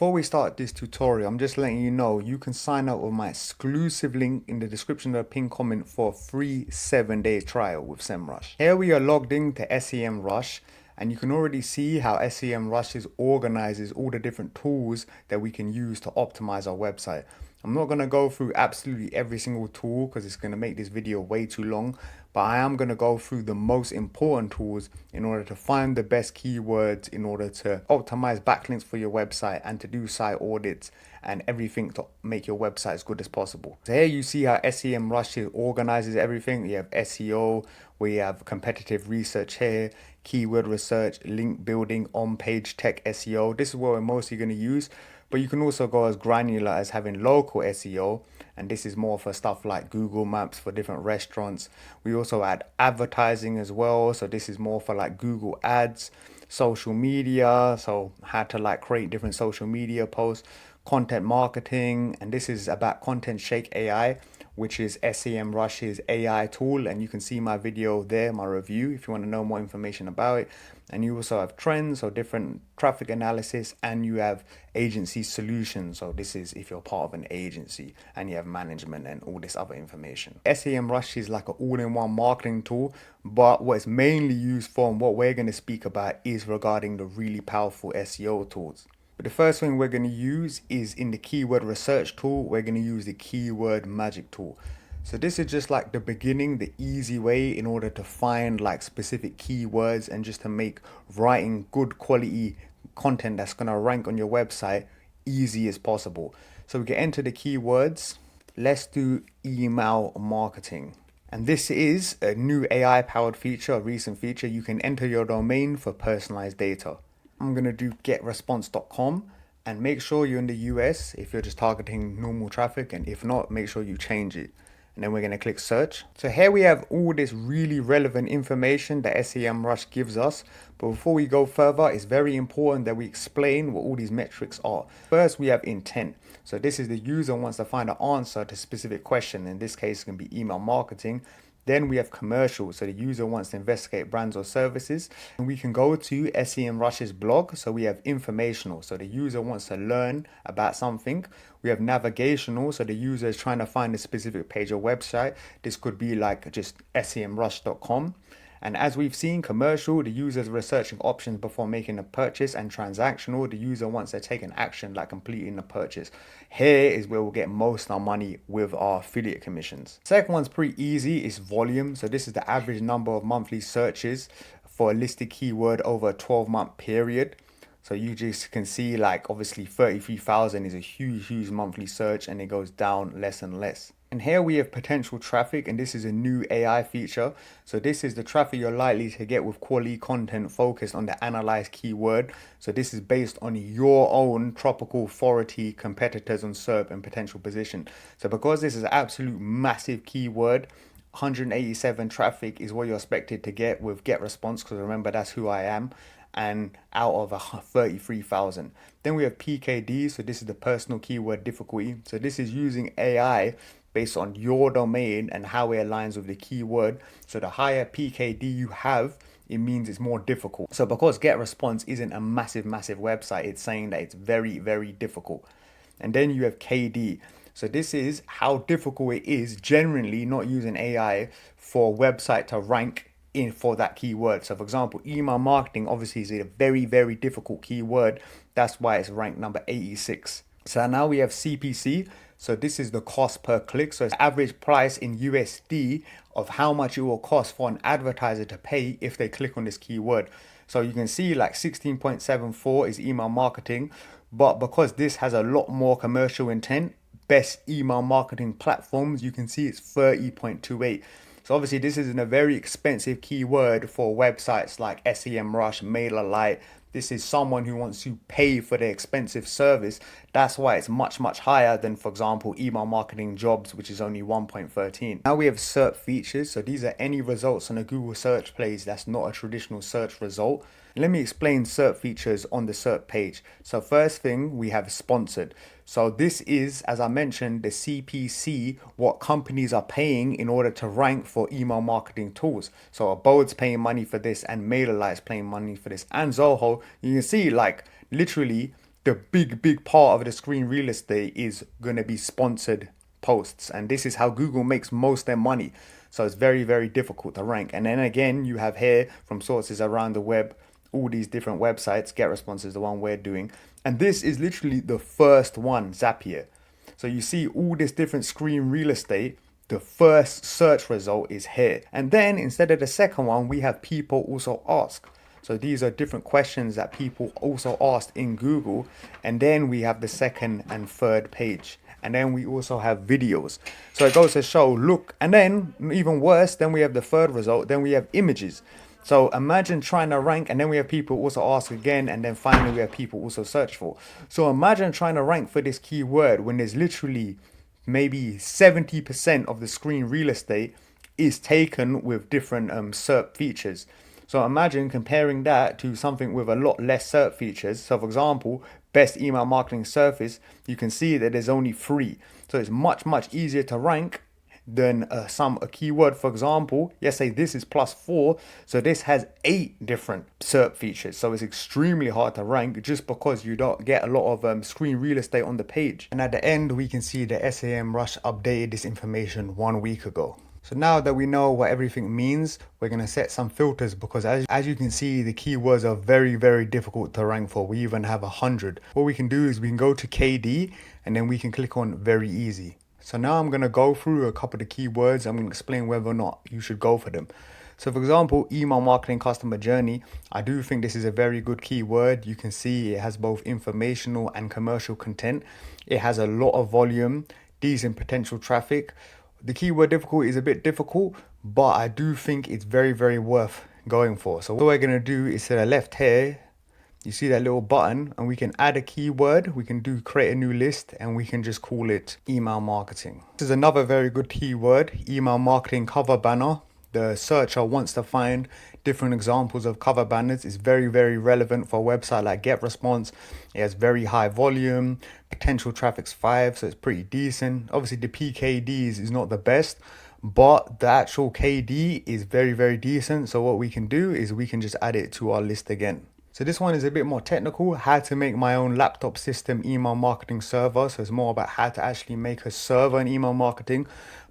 Before we start this tutorial, I'm just letting you know you can sign up with my exclusive link in the description of the pinned comment for a free 7-day trial with Semrush. Here we are logged into SEMrush, and you can already see how SEMrush organizes all the different tools that we can use to optimize our website. I'm not going to go through absolutely every single tool because it's going to make this video way too long, but I am going to go through the most important tools in order to find the best keywords, in order to optimize backlinks for your website, and to do site audits and everything to make your website as good as possible. So here you see how SEMrush organizes everything. You have SEO, we have competitive research here, keyword research, link building, on-page tech SEO. This is what we're mostly going to use. But you can also go as granular as having local SEO, and this is more for stuff like Google Maps for different restaurants. We also add advertising as well, so this is more for like Google Ads, social media, so how to like create different social media posts, content marketing, and this is about Content Shake AI, which is SEMrush's AI tool, and you can see my video there, my review, if you want to know more information about it. And you also have trends, so different traffic analysis, and you have agency solutions. So this is if you're part of an agency and you have management and all this other information. SEMrush is like an all-in-one marketing tool, but what it's mainly used for and what we're going to speak about is regarding the really powerful SEO tools. But the first thing we're going to use is in the keyword research tool, we're going to use the keyword magic tool. So this is just like the beginning, the easy way in order to find like specific keywords and just to make writing good quality content that's going to rank on your website easy as possible. So we can enter the keywords. Let's do email marketing. And this is a new AI powered feature, a recent feature. You can enter your domain for personalized data. I'm going to do getresponse.com, and make sure you're in the US if you're just targeting normal traffic, and if not, make sure you change it. And then we're going to click search. So here we have all this really relevant information that SEMrush gives us. But before we go further, it's very important that we explain what all these metrics are. First, we have intent. So this is the user wants to find an answer to a specific question. In this case, it can be email marketing. Then we have commercial, so the user wants to investigate brands or services. And we can go to SEMrush's blog, so we have informational, so the user wants to learn about something. We have navigational, so the user is trying to find a specific page or website. This could be like just semrush.com. And as we've seen, commercial, the user is researching options before making a purchase, and transactional, the user wants to take an action like completing the purchase. Here is where we'll get most of our money with our affiliate commissions. Second one's pretty easy, it's volume. So this is the average number of monthly searches for a listed keyword over a 12-month period. So you just can see like obviously 33,000 is a huge monthly search, and it goes down less and less. And here we have potential traffic, and this is a new AI feature. So this is the traffic you're likely to get with quality content focused on the analyzed keyword. So this is based on your own tropical authority, competitors on SERP, and potential position. So because this is an absolute massive keyword, 187 traffic is what you're expected to get with get response, because remember that's who I am, and out of 33,000. Then we have PKD, so this is the personal keyword difficulty. So this is using AI based on your domain and how it aligns with the keyword. So the higher PKD you have, it means it's more difficult. So because GetResponse isn't a massive website, it's saying that it's very difficult. And then you have KD. So this is how difficult it is generally not using AI for a website to rank in for that keyword. So for example, email marketing obviously is a very difficult keyword. That's why it's ranked number 86. So now we have CPC. So this is the cost per click. So it's average price in USD of how much it will cost for an advertiser to pay if they click on this keyword. So you can see like 16.74 is email marketing, but because this has a lot more commercial intent, best email marketing platforms, you can see it's 30.28. So obviously this isn't a very expensive keyword for websites like SEMrush, MailerLite. This is someone who wants to pay for their expensive service. That's why it's much higher than, for example, email marketing jobs, which is only 1.13. Now we have SERP features. So these are any results on a Google search page that's not a traditional search result. Let me explain SERP features on the SERP page. So first thing, we have sponsored. So this is, as I mentioned, the CPC, what companies are paying in order to rank for email marketing tools. So Abode's paying money for this, and MailerLite's paying money for this, and Zoho. You can see like literally the big part of the screen real estate is going to be sponsored posts. And this is how Google makes most of their money. So it's very difficult to rank. And then again, you have here from sources around the web, all these different websites. GetResponse is the one we're doing. And this is literally the first one, Zapier. So you see all this different screen real estate. The first search result is here. And then instead of the second one, we have people also ask. So these are different questions that people also asked in Google. And then we have the second and third page. And then we also have videos. So it goes to show, look, and then even worse, then we have the third result. Then we have images. So imagine trying to rank, and then we have people also ask again, and then finally we have people also search for. So imagine trying to rank for this keyword when there's literally maybe 70% of the screen real estate is taken with different SERP features. So imagine comparing that to something with a lot less SERP features. So for example, best email marketing service, you can see that there's only 3. So it's much easier to rank than a keyword. For example, let's say this is +4, so this has 8 different SERP features. So it's extremely hard to rank just because you don't get a lot of screen real estate on the page. And at the end, we can see the Semrush updated this information 1 week ago. So now that we know what everything means, we're going to set some filters, because as you can see, the keywords are very difficult to rank for. We even have 100. What we can do is we can go to KD and then we can click on very easy. So now I'm going to go through a couple of the keywords. I'm going to explain whether or not you should go for them. So for example, email marketing customer journey. I do think this is a very good keyword. You can see it has both informational and commercial content. It has a lot of volume, decent potential traffic. The keyword difficulty is a bit difficult, but I do think it's very worth going for. So what we're going to do is to the left here, you see that little button, and we can add a keyword. We can do create a new list, and we can just call it email marketing. This is another very good keyword, email marketing cover banner. The searcher wants to find different examples of cover banners. It's very relevant for a website like GetResponse. It has very high volume, potential traffic's 5, so it's pretty decent. Obviously the PKDs is not the best, but the actual KD is very decent. So what we can do is we can just add it to our list again. So this one is a bit more technical, how to make my own laptop system email marketing server. So it's more about how to actually make a server in email marketing,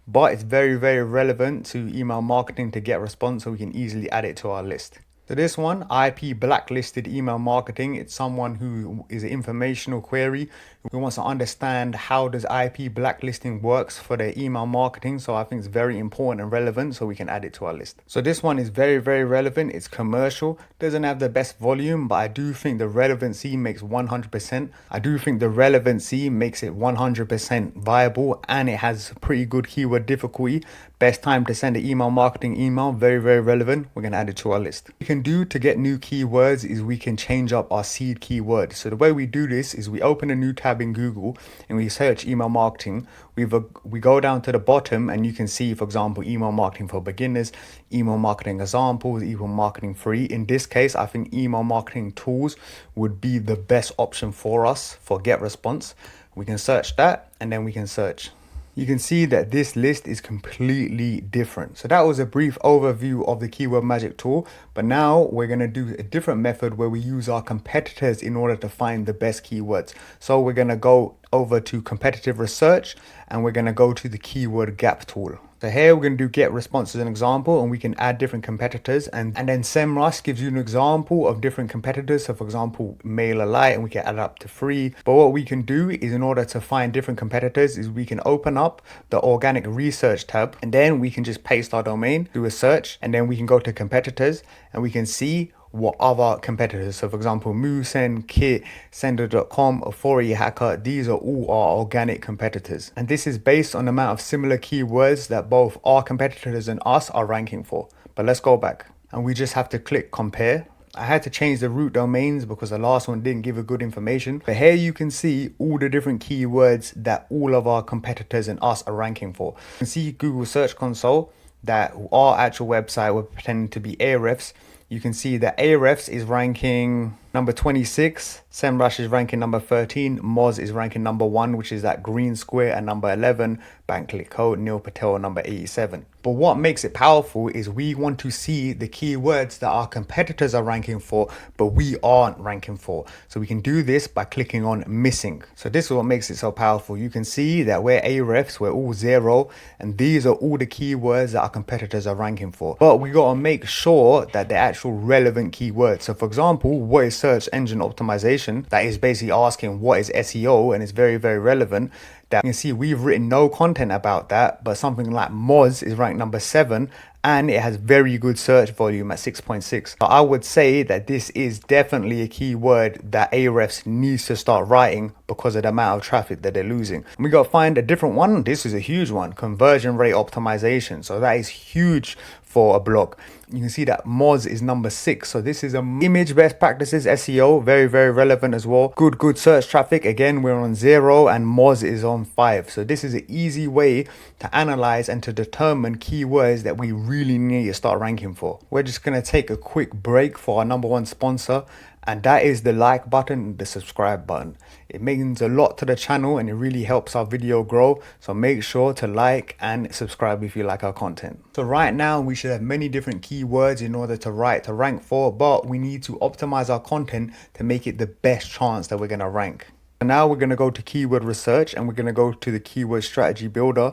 but it's very relevant to email marketing to GetResponse, so we can easily add it to our list. So this one, IP blacklisted email marketing, it's someone who is an informational query who wants to understand how does IP blacklisting works for their email marketing. So I think it's very important and relevant, so we can add it to our list. So this one is very relevant. It's commercial, doesn't have the best volume, but I do think the relevancy makes 100%. I do think the relevancy makes it 100% viable, and it has pretty good keyword difficulty. Best time to send an email marketing email, very relevant. We're going to add it to our list. What we can do to get new keywords is we can change up our seed keyword. So the way we do this is we open a new tab in Google and we search email marketing. We go down to the bottom and you can see, for example, email marketing for beginners, email marketing examples, email marketing free. In this case, I think email marketing tools would be the best option for us for GetResponse. We can search that, and then we can search. You can see that this list is completely different. So that was a brief overview of the keyword magic tool, but now we're going to do a different method where we use our competitors in order to find the best keywords. So we're going to go over to competitive research and we're going to go to the keyword gap tool. So here we're going to do GetResponse as an example, and we can add different competitors, and then Semrush gives you an example of different competitors. So for example, MailerLite, and we can add up to 3. But what we can do is, in order to find different competitors, is we can open up the organic research tab, and then we can just paste our domain, do a search, and then we can go to competitors and we can see what other competitors. So for example, Moosen, Kit, Sender.com, Authority Hacker, these are all our organic competitors. And this is based on the amount of similar keywords that both our competitors and us are ranking for. But let's go back and we just have to click compare. I had to change the root domains because the last one didn't give a good information. But here you can see all the different keywords that all of our competitors and us are ranking for. You can see Google Search Console that our actual website, we're pretending to be Ahrefs. You can see that Ahrefs is ranking Number 26, Semrush is ranking number 13, Moz is ranking number 1, which is that green square, and number 11, Backlink Gap, Neil Patel, number 87. But what makes it powerful is we want to see the keywords that our competitors are ranking for, but we aren't ranking for. So we can do this by clicking on missing. So this is what makes it so powerful. You can see that we're Ahrefs, we're all 0, and these are all the keywords that our competitors are ranking for. But we got to make sure that they're actual relevant keywords. So for example, what is search engine optimization? That is basically asking what is SEO, and it's very, very relevant. That you can see we've written no content about that, but something like Moz is ranked number 7 and it has very good search volume at 6.6. So I would say that this is definitely a keyword that Ahrefs needs to start writing because of the amount of traffic that they're losing. And we got to find a different one. This is a huge one, conversion rate optimization. So that is huge for a blog. You can see that Moz is number 6. So this is a image best practices SEO, very, very relevant as well. Good search traffic. Again, we're on 0 and Moz is on 5. So this is an easy way to analyze and to determine keywords that we really need to start ranking for. We're just going to take a quick break for our number 1 sponsor, and that is the like button, the subscribe button. It means a lot to the channel and it really helps our video grow. So make sure to like and subscribe if you like our content. So right now we should have many different keywords in order to rank for, but we need to optimize our content to make it the best chance that we're going to rank. So now we're going to go to keyword research and we're going to go to the keyword strategy builder.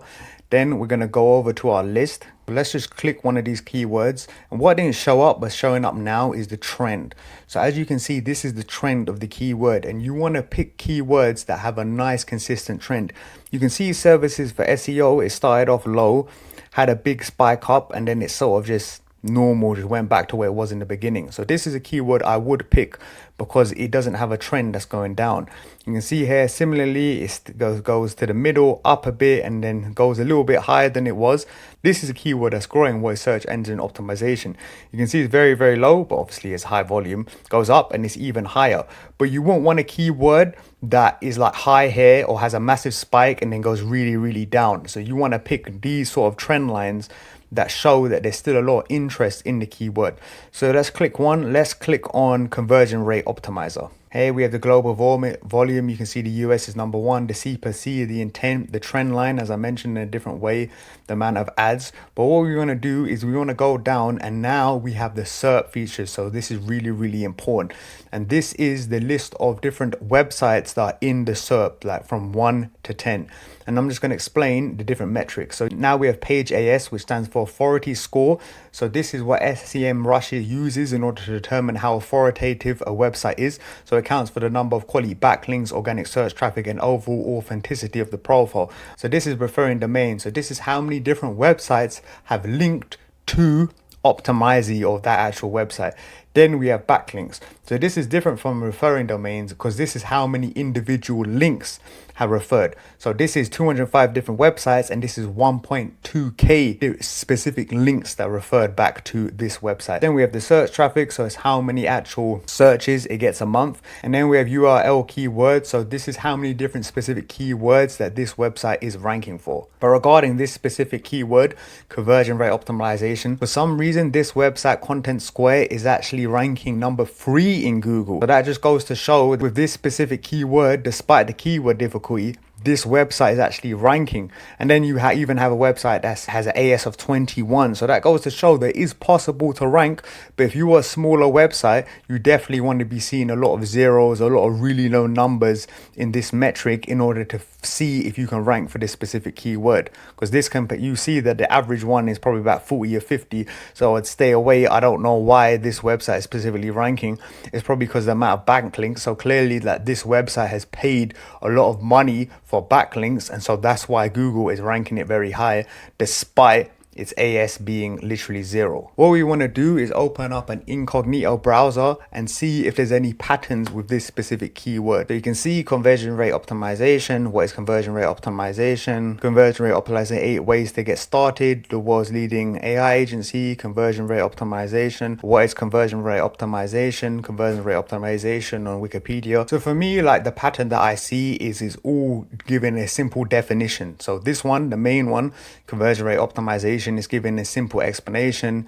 Then we're going to go over to our list. Let's just click one of these keywords, and what didn't show up but showing up now is the trend. So as you can see, this is the trend of the keyword, and you want to pick keywords that have a nice consistent trend. You can see services for SEO, it started off low, had a big spike up, and then it sort of just normal, just went back to where it was in the beginning. So this is a keyword I would pick because it doesn't have a trend that's going down. You can see here similarly it goes to the middle, up a bit, and then goes a little bit higher than it was. This is a keyword that's growing, what is search engine optimization. You can see it's very, very low, but obviously it's high volume, goes up and it's even higher. But you won't want a keyword that is like high here or has a massive spike and then goes really, really down. So you want to pick these sort of trend lines that show that there's still a lot of interest in the keyword. So let's click one. Let's click on conversion rate optimizer. Here we have the global volume. You can see the US is number 1, the C per C, the intent, the trend line, as I mentioned in a different way, the amount of ads. But what we want to do is we want to go down, and now we have the SERP features. So this is really, really important. And this is the list of different websites that are in the SERP, like from 1 to 10. And I'm just going to explain the different metrics. So now we have page AS, which stands for authority score. So this is what Semrush uses in order to determine how authoritative a website is. So it accounts for the number of quality backlinks, organic search traffic, and overall authenticity of the profile. So this is referring domain. So this is how many different websites have linked to Optimize of that actual website. Then we have backlinks. So this is different from referring domains because this is how many individual links have referred. So this is 205 different websites, and this is 1.2k specific links that referred back to this website. Then we have the search traffic. So it's how many actual searches it gets a month. And then we have URL keywords. So this is how many different specific keywords that this website is ranking for. But regarding this specific keyword, conversion rate optimization, for some reason, this website Content Square is actually ranking number 3 in Google. So that just goes to show with this specific keyword, despite the keyword difficulty, this website is actually ranking. And then you even have a website that has an AS of 21. So that goes to show that it is possible to rank. But if you are a smaller website, you definitely want to be seeing a lot of zeros, a lot of really low numbers in this metric in order to see if you can rank for this specific keyword. Because this you see that the average one is probably about 40 or 50. So I'd stay away. I don't know why this website is specifically ranking. It's probably because of the amount of backlinks. So clearly that this website has paid a lot of money for backlinks, and so that's why Google is ranking it very high despite its AS being literally 0. What we want to do is open up an incognito browser and see if there's any patterns with this specific keyword. So you can see conversion rate optimization. What is conversion rate optimization? Conversion rate optimization, 8 ways to get started. The world's leading AI agency. Conversion rate optimization. What is conversion rate optimization? Conversion rate optimization on Wikipedia. So for me, like the pattern that I see is all given a simple definition. So this one, the main one, conversion rate optimization, is given a simple explanation.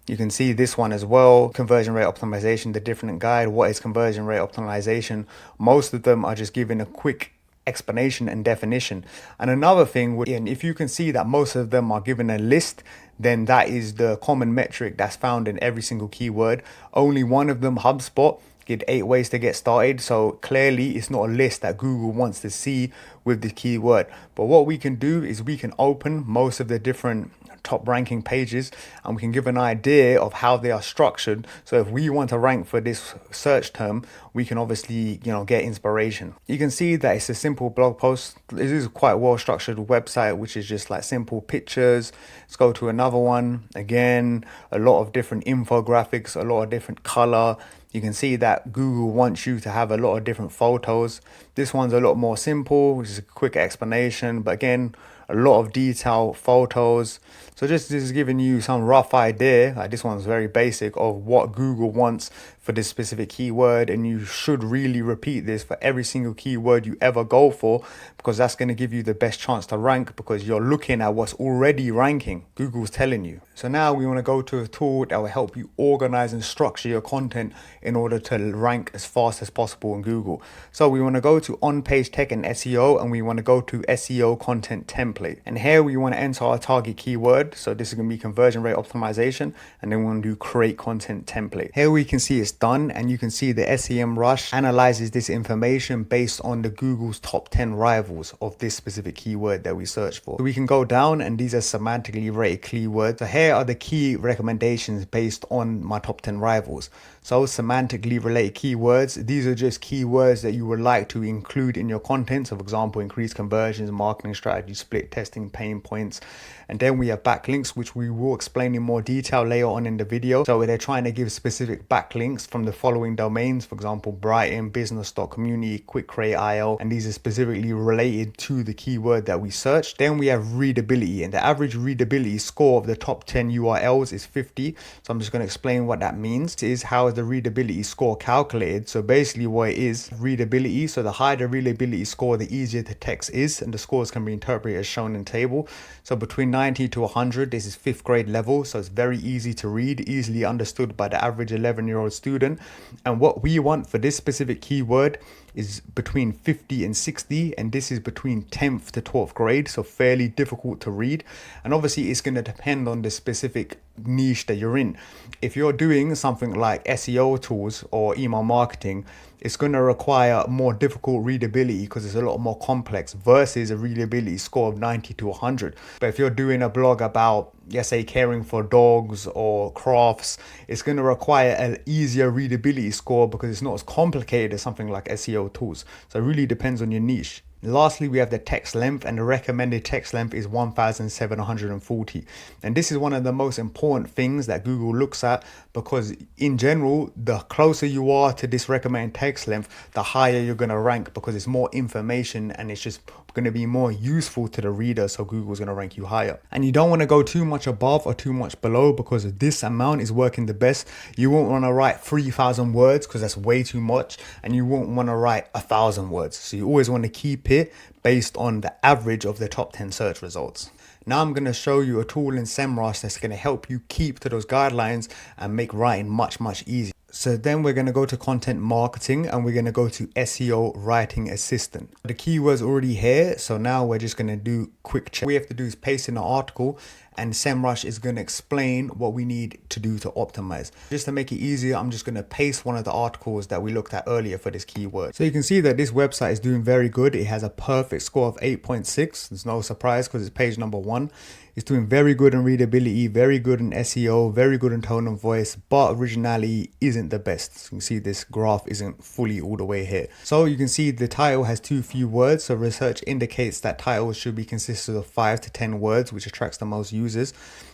You can see this one as well, conversion rate optimization, the different guide. What is conversion rate optimization? Most of them are just giving a quick explanation and definition. And another thing, and if you can see that most of them are given a list, then that is the common metric that's found in every single keyword. Only one of them, HubSpot, get 8 ways to get started. So clearly it's not a list that Google wants to see with the keyword. But what we can do is we can open most of the different top ranking pages and we can give an idea of how they are structured. So if we want to rank for this search term, we can obviously, get inspiration. You can see that it's a simple blog post. This is quite a well structured website, which is just like simple pictures. Let's go to another one. Again, a lot of different infographics, a lot of different color. You can see that Google wants you to have a lot of different photos. This one's a lot more simple, which is a quick explanation, but again, a lot of detail, photos. So just this is giving you some rough idea. Like this one's very basic of what Google wants for this specific keyword, and you should really repeat this for every single keyword you ever go for, because that's going to give you the best chance to rank, because you're looking at what's already ranking. Google's telling you. So now we want to go to a tool that will help you organize and structure your content in order to rank as fast as possible in Google. So we want to go to on-page tech and SEO, and we want to go to SEO Content Template. And here we want to enter our target keyword. So this is going to be conversion rate optimization, and then we want to do create content template. Here we can see it's done, and you can see the Semrush analyzes this information based on the Google's top 10 rivals of this specific keyword that we search for. So we can go down, and these are semantically rated keywords. So here are the key recommendations based on my top 10 rivals. So semantically related keywords, these are just keywords that you would like to include in your content. So for example, increase conversions, marketing strategy, split testing, pain points. And then we have backlinks, which we will explain in more detail later on in the video. So they're trying to give specific backlinks from the following domains, for example, Brighton, business.community, quick create IO, and these are specifically related to the keyword that we searched. Then we have readability, and the average readability score of the top 10 URLs is 50. So I'm just going to explain what that means. Is how is the readability score calculated? So basically what it is, readability. So the higher the readability score, the easier the text is, and the scores can be interpreted as shown in table. So between 90 to 100, this is 5th grade level, so it's very easy to read, easily understood by the average 11-year-old student. And what we want for this specific keyword is between 50 and 60, and this is between 10th to 12th grade, so fairly difficult to read. And obviously it's going to depend on the specific niche that you're in. If you're doing something like SEO tools or email marketing, it's going to require more difficult readability because it's a lot more complex versus a readability score of 90 to 100. But if you're doing a blog about, let's say, caring for dogs or crafts, it's going to require an easier readability score because it's not as complicated as something like SEO tools. So it really depends on your niche. Lastly, we have the text length, and the recommended text length is 1,740. And this is one of the most important things that Google looks at, because in general, the closer you are to this recommended text length, the higher you're going to rank, because it's more information and it's just going to be more useful to the reader. So Google's going to rank you higher. And you don't want to go too much above or too much below, because this amount is working the best. You won't want to write 3,000 words because that's way too much, and you won't want to write 1,000 words. So you always want to keep it based on the average of the top 10 search results. Now I'm going to show you a tool in Semrush that's going to help you keep to those guidelines and make writing much easier. So then we're going to go to content marketing, and we're going to go to SEO Writing Assistant. The keyword's already here, so now we're just going to do quick check. What we have to do is paste in an article, and Semrush is going to explain what we need to do to optimize. Just to make it easier, I'm just going to paste one of the articles that we looked at earlier for this keyword. So you can see that this website is doing very good. It has a perfect score of 8.6. There's no surprise because it's page number 1. It's doing very good in readability, very good in SEO, very good in tone of voice, but originality isn't the best. So you can see this graph isn't fully all the way here. So you can see the title has too few words. So research indicates that titles should be consisted of 5 to 10 words, which attracts the most users.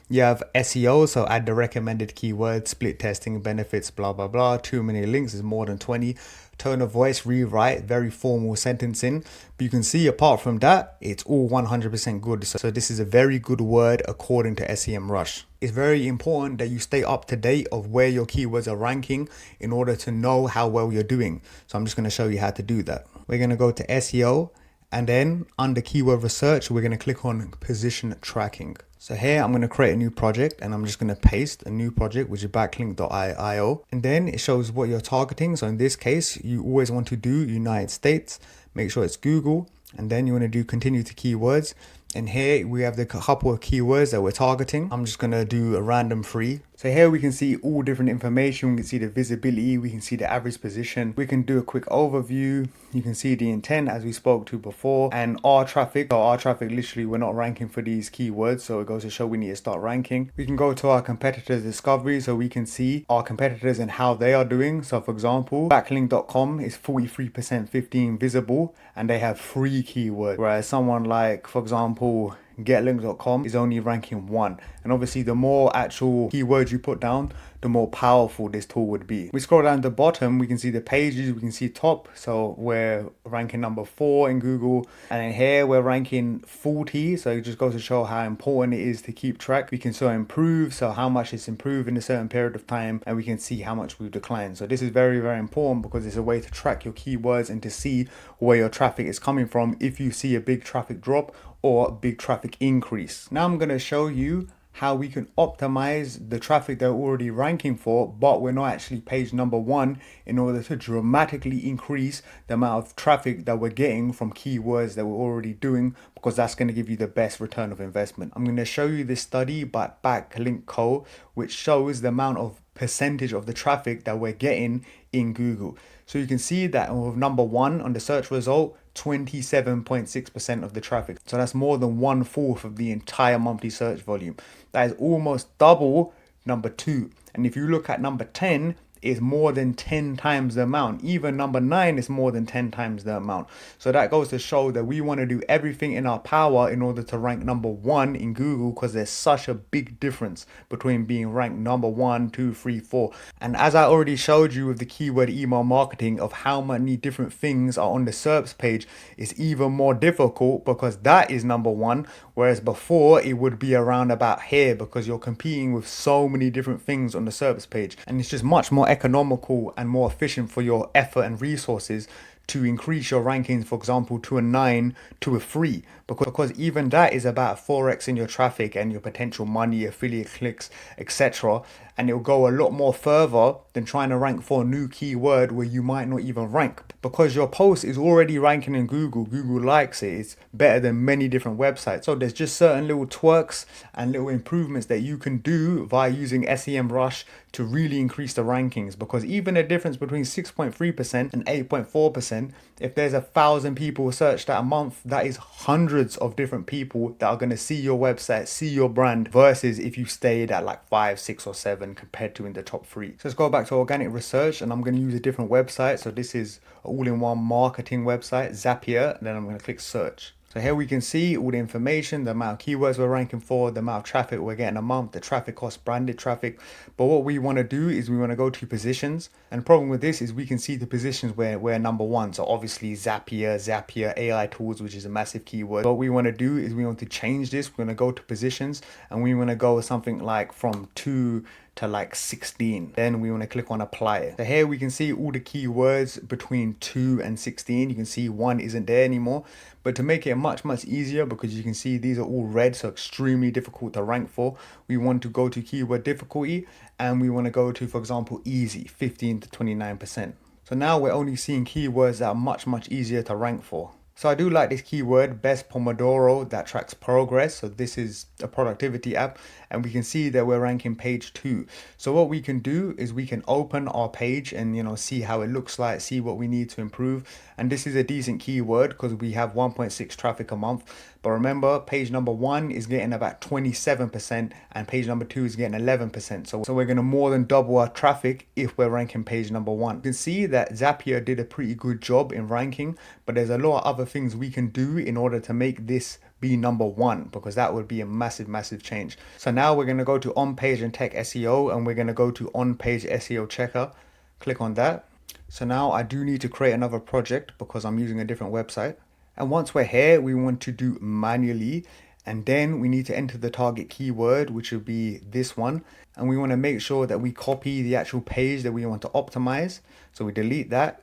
You have SEO, so add the recommended keywords, split testing, benefits, blah, blah, blah. Too many links is more than 20. Tone of voice, rewrite, very formal sentencing. But you can see apart from that, it's all 100% good. So this is a very good word according to Semrush. It's very important that you stay up to date of where your keywords are ranking in order to know how well you're doing. So I'm just going to show you how to do that. We're going to go to SEO, and then under keyword research, we're going to click on position tracking. So here I'm going to create a new project and I'm just going to paste a new project, which is backlink.io. And then it shows what you're targeting. So in this case, you always want to do United States, make sure it's Google, and then you want to do continue to keywords. And here we have the couple of keywords that we're targeting. I'm just going to do a random 3. So here we can see all different information. We can see the visibility, we can see the average position. We can do a quick overview. You can see the intent as we spoke to before, and our traffic. So our traffic, literally we're not ranking for these keywords. So it goes to show we need to start ranking. We can go to our competitors discovery so we can see our competitors and how they are doing. So for example, backlink.com is 43% 15 visible and they have 3 keywords. Whereas someone like, for example, getlink.com is only ranking 1. And obviously the more actual keywords you put down, the more powerful this tool would be. We scroll down to the bottom, we can see the pages, we can see top. So we're ranking number 4 in Google, and then here we're ranking 40. So it just goes to show how important it is to keep track. We can improve, so how much it's improved in a certain period of time, and we can see how much we've declined. So this is very, very important because it's a way to track your keywords and to see where your traffic is coming from if you see a big traffic drop or a big traffic increase. Now I'm going to show you how we can optimize the traffic they're already ranking for, but we're not actually page number 1, in order to dramatically increase the amount of traffic that we're getting from keywords that we're already doing, because that's going to give you the best return of investment. I'm going to show you this study by Backlink Gap, which shows the amount of percentage of the traffic that we're getting in Google. So you can see that with number 1 on the search result, 27.6% of the traffic. So that's more than 1/4 of the entire monthly search volume. That is almost double number 2. And if you look at number 10, is more than 10 times the amount. Even number 9 is more than 10 times the amount. So that goes to show that we want to do everything in our power in order to rank number 1 in Google, because there's such a big difference between being ranked number 1, 2, 3, 4. And as I already showed you with the keyword email marketing of how many different things are on the SERPs page, it's even more difficult because that is number 1, whereas before it would be around about here, because you're competing with so many different things on the SERPs page, and it's just much more economical and more efficient for your effort and resources to increase your rankings, for example, to a 9 to a 3, because even that is about 4x in your traffic and your potential money, affiliate clicks, etc. And it'll go a lot more further than trying to rank for a new keyword where you might not even rank, because your post is already ranking in Google. Google likes it. It's better than many different websites. So there's just certain little twerks and little improvements that you can do via using SEMrush to really increase the rankings, because even a difference between 6.3% and 8.4%, if there's 1,000 people searched that a month, that is hundreds of different people that are going to see your website, see your brand, versus if you stayed at like 5, 6 or 7 compared to in the top 3. So let's go back to organic research, and I'm going to use a different website. So this is an all-in-one marketing website, Zapier, and then I'm going to click search. So here we can see all the information, the amount of keywords we're ranking for, the amount of traffic we're getting a month, the traffic cost, branded traffic. But what we want to do is we want to go to positions. And the problem with this is we can see the positions where we're number 1. So obviously Zapier, AI tools, which is a massive keyword. What we want to do is we want to change this. We're going to go to positions, and we want to go something like from 2 to like 16. Then we want to click on apply. So here we can see all the keywords between 2 and 16. You can see 1 isn't there anymore. But to make it much easier, because you can see these are all red, so extremely difficult to rank for, we want to go to keyword difficulty, and we want to go to, for example, easy, 15 to 29%. So now we're only seeing keywords that are much easier to rank for. So I do like this keyword, best Pomodoro, that tracks progress. So this is a productivity app, and we can see that we're ranking page 2. So what we can do is we can open our page and, see how it looks like, see what we need to improve. And this is a decent keyword because we have 1.6 traffic a month. But remember, page number 1 is getting about 27% and page number 2 is getting 11%. So we're going to more than double our traffic if we're ranking page number 1. You can see that Zapier did a pretty good job in ranking, but there's a lot of other things we can do in order to make this be number 1, because that would be a massive change. So now we're going to go to on-page and tech SEO, and we're going to go to on-page SEO checker. Click on that. So now I do need to create another project because I'm using a different website. And once we're here, we want to do manually, and then we need to enter the target keyword, which will be this one. And we want to make sure that we copy the actual page that we want to optimize. So we delete that,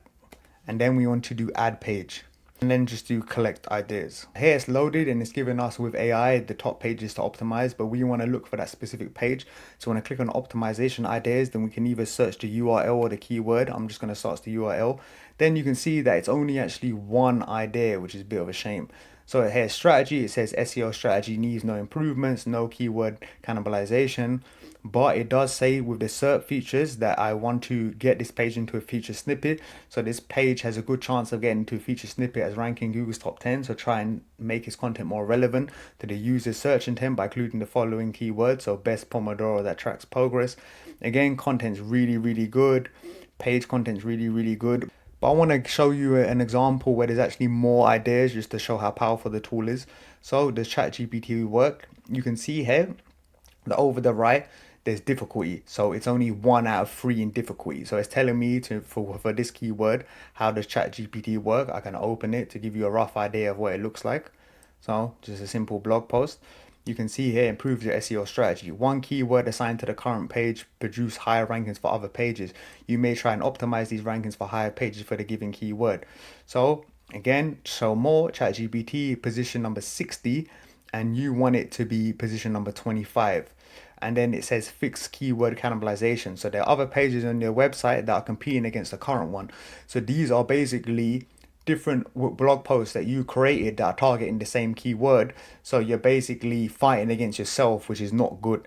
and then we want to do add page. and then just do collect ideas. Here it's loaded and it's giving us with AI the top pages to optimize, but we want to look for that specific page. So when I click on optimization ideas, then we can either search the URL or the keyword. I'm just going to search the URL. Then you can see that it's only actually one idea, which is a bit of a shame. So here strategy, it says SEO strategy needs no improvements, no keyword cannibalization. But it does say with the SERP features that I want to get this page into a feature snippet. So this page has a good chance of getting into a feature snippet as ranking Google's top 10. So try and make his content more relevant to the user's search intent by including the following keywords. So best Pomodoro that tracks progress. Again, content's really good. Page content's really good. But I want to show you an example where there's actually more ideas just to show how powerful the tool is. So does ChatGPT work? You can see here that over the right, there's difficulty. So it's only 1 out of 3 in difficulty. So it's telling me for this keyword, how does ChatGPT work? I can open it to give you a rough idea of what it looks like. So just a simple blog post. You can see here, improve your SEO strategy. 1 keyword assigned to the current page, produce higher rankings for other pages. You may try and optimize these rankings for higher pages for the given keyword. So again, show more, ChatGPT, position number 60, and you want it to be position number 25. And then it says fix keyword cannibalization. So there are other pages on your website that are competing against the current one. So these are basically different blog posts that you created that are targeting the same keyword. So you're basically fighting against yourself, which is not good.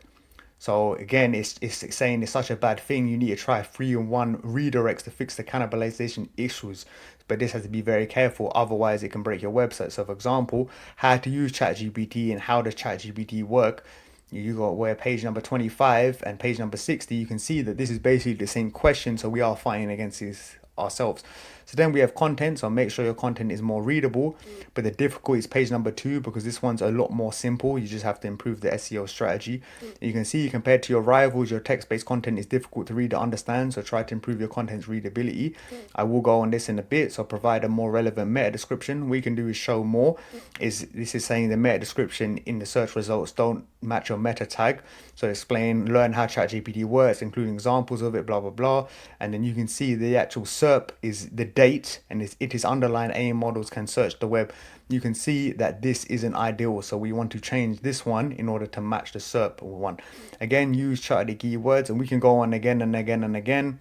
So again, it's saying it's such a bad thing. You need to try 3-in-1 redirects to fix the cannibalization issues. But this has to be very careful, otherwise it can break your website. So for example, how to use ChatGPT and how does ChatGPT work. You got where page number 25 and page number 60, you can see that this is basically the same question. So we are fighting against this ourselves. So then we have content, so make sure your content is more readable, but the difficulty is page number 2 because this one's a lot more simple. You just have to improve the SEO strategy. You can see compared to your rivals, your text-based content is difficult to read or understand, so try to improve your content's readability. I will go on this in a bit. So provide a more relevant meta description. What we can do is show more. This is saying the meta description in the search results don't match your meta tag. So explain, learn how ChatGPT works, including examples of it, blah blah blah. And then you can see the actual SERP is the date, and it is underlined. AI models can search the web. You can see that this isn't ideal, so we want to change this one in order to match the SERP one. Again, use charted keywords, and we can go on again and again and again.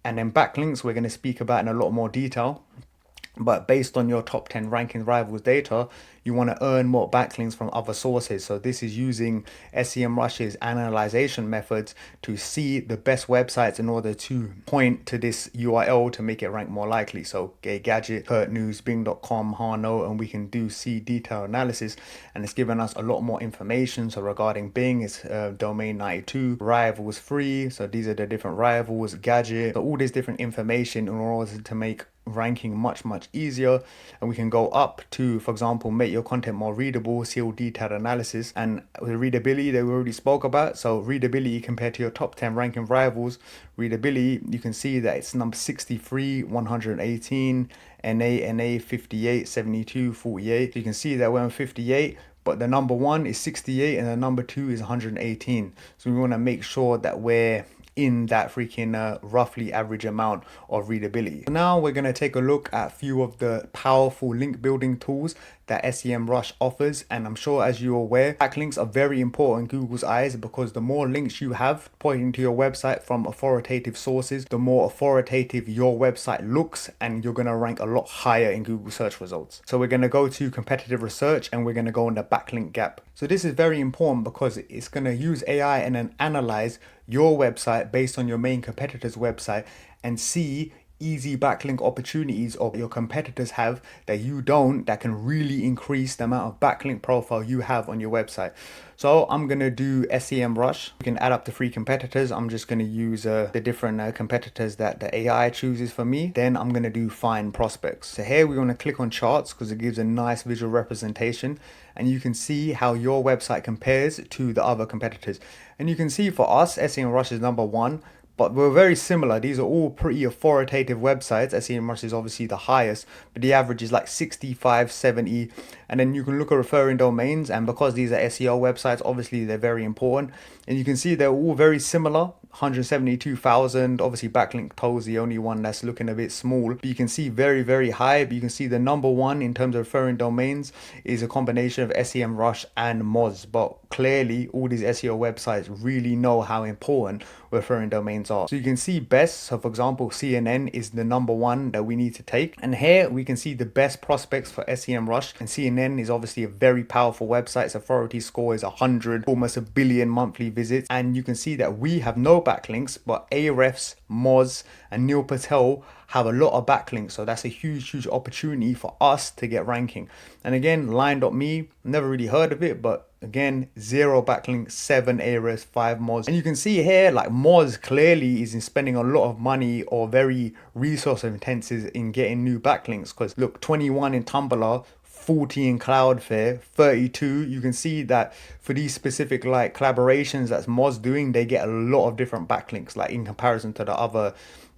And then backlinks we're going to speak about in a lot more detail. But based on your top 10 ranking rivals data, you want to earn more backlinks from other sources. So this is using Semrush's analyzation methods to see the best websites in order to point to this URL to make it rank more likely. So Gadget, Hurt News, Bing.com, Hano, and we can see detailed analysis, and it's given us a lot more information. So regarding Bing, it's domain 92, rivals 3. So these are the different rivals, Gadget, so all this different information in order to make ranking much easier. And we can go up to, for example, make your content more readable, see all detailed analysis, and the readability that we already spoke about. So readability compared to your top 10 ranking rivals, readability, you can see that it's number 63, 118, NA 58, 72, 48. So you can see that we're on 58, but the number 1 is 68 and the number 2 is 118. So we want to make sure that we're in that freaking roughly average amount of readability. Now we're going to take a look at a few of the powerful link building tools that Semrush offers. And I'm sure, as you're aware, backlinks are very important in Google's eyes, because the more links you have pointing to your website from authoritative sources, the more authoritative your website looks, and you're going to rank a lot higher in Google search results. So we're going to go to competitive research and we're going to go on the backlink gap. So this is very important because it's going to use AI and then analyze your website based on your main competitor's website and see easy backlink opportunities of your competitors have that you don't, that can really increase the amount of backlink profile you have on your website. So I'm going to do Semrush. You can add up to 3 competitors. I'm just going to use the different competitors that the AI chooses for me. Then I'm going to do find prospects. So here we're going to click on charts because it gives a nice visual representation, and you can see how your website compares to the other competitors. And you can see for us, Semrush is number 1. But we're very similar. These are all pretty authoritative websites. Semrush is obviously the highest, but the average is like 65, 70. And then you can look at referring domains, and because these are SEO websites, obviously they're very important. And you can see they're all very similar. 172,000. Obviously Backlink Tol is the only one that's looking a bit small, but you can see very, very high. But you can see the number one in terms of referring domains is a combination of Semrush and Moz. But clearly all these SEO websites really know how important referring domains are. So you can see best. So for example, CNN is the number one that we need to take. And here we can see the best prospects for Semrush. And CNN is obviously a very powerful website. Its authority score is 100, almost 1 billion monthly visits. And you can see that we have no backlinks, but Ahrefs, Moz, and Neil Patel have a lot of backlinks. So that's a huge opportunity for us to get ranking. And again, Line.me, never really heard of it, but again, 0 backlinks, 7 Ahrefs, 5 Moz. And you can see here, like Moz clearly is in spending a lot of money or very resource intensive in getting new backlinks. Because look, 21 in Tumblr, 40 in Cloudflare, 32. You can see that for these specific like collaborations that's Moz doing, they get a lot of different backlinks, like in comparison to the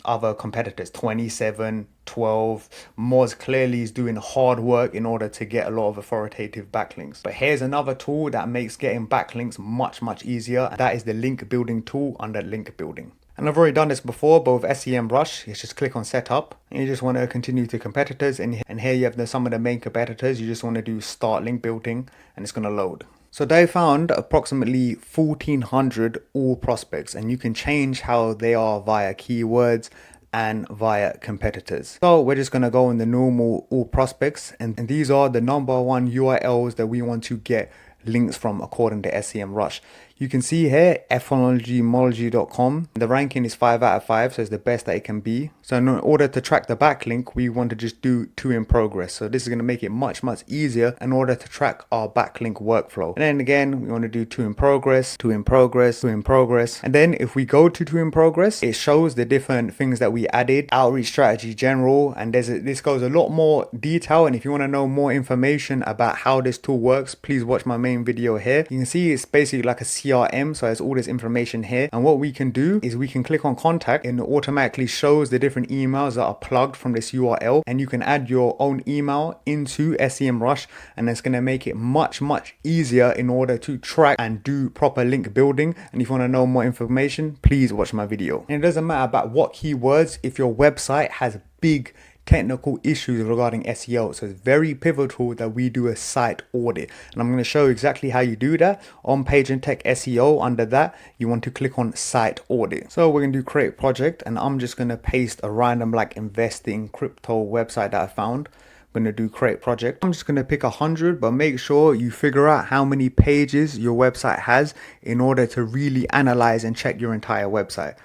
other competitors. 27, 12. Moz clearly is doing hard work in order to get a lot of authoritative backlinks. But here's another tool that makes getting backlinks much easier, and that is the link building tool under link building. And I've already done this before, but with Semrush, you just click on setup and you just want to continue to competitors. And here you have some of the main competitors. You just want to do start link building and it's going to load. So they found approximately 1,400 all prospects, and you can change how they are via keywords and via competitors. So we're just going to go in the normal all prospects, and these are the number one URLs that we want to get links from according to Semrush. You can see here ethologymology.com. The ranking is 5 out of 5, so it's the best that it can be. So in order to track the backlink, we want to just do 2 in progress. So this is going to make it much easier in order to track our backlink workflow. And then again, we want to do 2 in progress, 2 in progress, 2 in progress. And then if we go to 2 in progress, it shows the different things that we added. Outreach strategy general, and this goes a lot more detail. And if you want to know more information about how this tool works, please watch my main video here. You can see it's basically like a CRM, so it has all this information here. And what we can do is we can click on contact and it automatically shows the different emails that are plugged from this URL, and you can add your own email into Semrush, and it's going to make it much easier in order to track and do proper link building. And if you want to know more information, please watch my video. And it doesn't matter about what keywords, if your website has big technical issues regarding SEO. So it's very pivotal that we do a site audit, and I'm going to show you exactly how you do that on Page and Tech SEO. Under that, you want to click on site audit. So we're going to do create project, and I'm just going to paste a random like investing crypto website that I found. I'm going to do create project. I'm just going to pick 100, but make sure you figure out how many pages your website has in order to really analyze and check your entire website.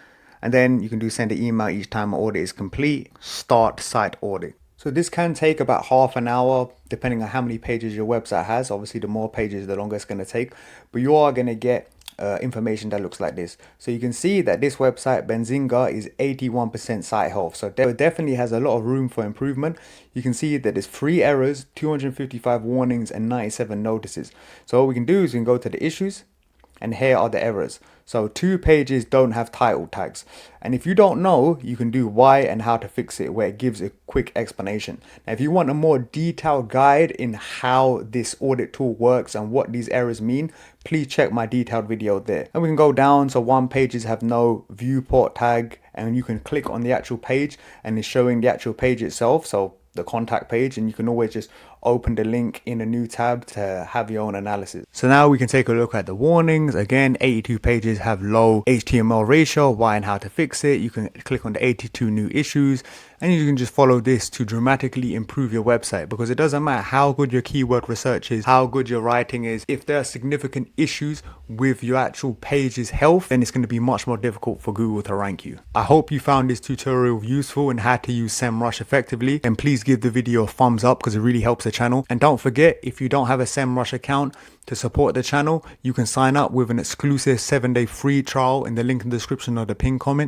And then you can do send an email each time an audit is complete. Start site audit. So this can take about half an hour depending on how many pages your website has. Obviously the more pages, the longer it's going to take, but you are going to get information that looks like this. So you can see that this website Benzinga is 81% site health, so it definitely has a lot of room for improvement. You can see that there's 3 errors, 255 warnings, and 97 notices. So what we can do is we can go to the issues, and here are the errors. So 2 pages don't have title tags. And if you don't know, you can do why and how to fix it, where it gives a quick explanation. Now, if you want a more detailed guide in how this audit tool works and what these errors mean, please check my detailed video there. And we can go down. So 1 pages have no viewport tag, and you can click on the actual page and it's showing the actual page itself. So the contact page, and you can always just open the link in a new tab to have your own analysis. So now we can take a look at the warnings. Again, 82 pages have low HTML ratio, why and how to fix it. You can click on the 82 new issues, and you can just follow this to dramatically improve your website, because it doesn't matter how good your keyword research is, how good your writing is, if there are significant issues with your actual page's health, then it's going to be much more difficult for Google to rank you. I hope you found this tutorial useful and how to use Semrush effectively, and please give the video a thumbs up because it really helps the channel. And don't forget, if you don't have a Semrush account, to support the channel, you can sign up with an exclusive 7-day free trial in the link in the description or the pinned comment.